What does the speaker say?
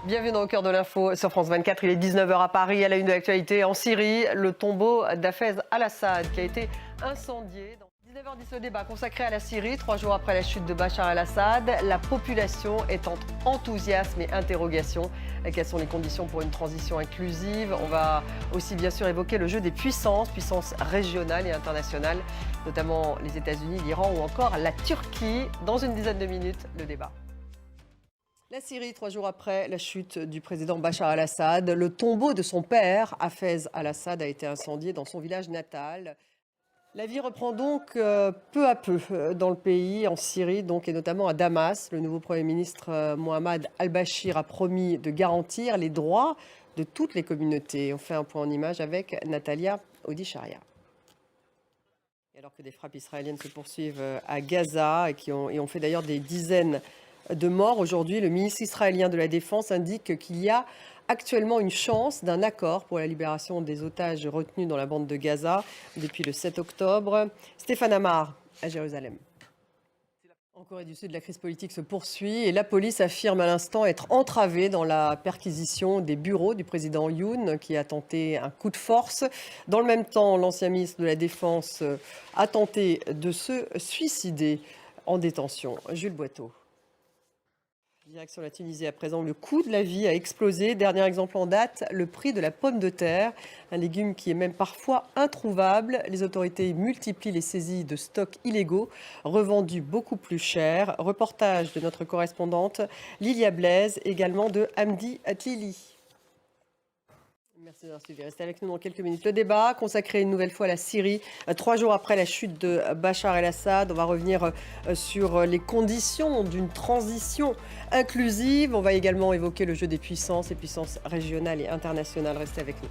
Bienvenue dans Au cœur de l'info sur France 24. Il est 19h à Paris. À la une de l'actualité en Syrie, le tombeau d'Hafez al-Assad qui a été incendié. 19h10, le débat consacré à la Syrie. 3 jours après la chute de Bachar el-Assad, la population est entre enthousiasme et interrogation. Quelles sont les conditions pour une transition inclusive? On va aussi bien sûr évoquer le jeu des puissances régionales et internationales, notamment les États-Unis, l'Iran ou encore la Turquie. Dans une dizaine de minutes, le débat. La Syrie, 3 jours après la chute du président Bachar el-Assad, le tombeau de son père, Hafez al-Assad, a été incendié dans son village natal. La vie reprend donc peu à peu dans le pays, en Syrie, donc, et notamment à Damas. Le nouveau Premier ministre Mohamed al-Bashir a promis de garantir les droits de toutes les communautés. On fait un point en image avec Natalia Odisharia. Alors que des frappes israéliennes se poursuivent à Gaza et ont fait d'ailleurs des dizaines de morts aujourd'hui, le ministre israélien de la Défense indique qu'il y a actuellement une chance d'un accord pour la libération des otages retenus dans la bande de Gaza depuis le 7 octobre. Stéphane Amar à Jérusalem. En Corée du Sud, la crise politique se poursuit et la police affirme à l'instant être entravée dans la perquisition des bureaux du président Yoon qui a tenté un coup de force. Dans le même temps, l'ancien ministre de la Défense a tenté de se suicider en détention. Jules Boiteau. Direction la Tunisie à présent, le coût de la vie a explosé. Dernier exemple en date, le prix de la pomme de terre, un légume qui est même parfois introuvable. Les autorités multiplient les saisies de stocks illégaux, revendus beaucoup plus cher. Reportage de notre correspondante Lilia Blaise, également de Hamdi Atlili. Merci d'avoir suivi. Restez avec nous dans quelques minutes. Le débat consacré une nouvelle fois à la Syrie. 3 jours après la chute de Bachar el-Assad, on va revenir sur les conditions d'une transition inclusive. On va également évoquer le jeu des puissances, les puissances régionales et internationales. Restez avec nous.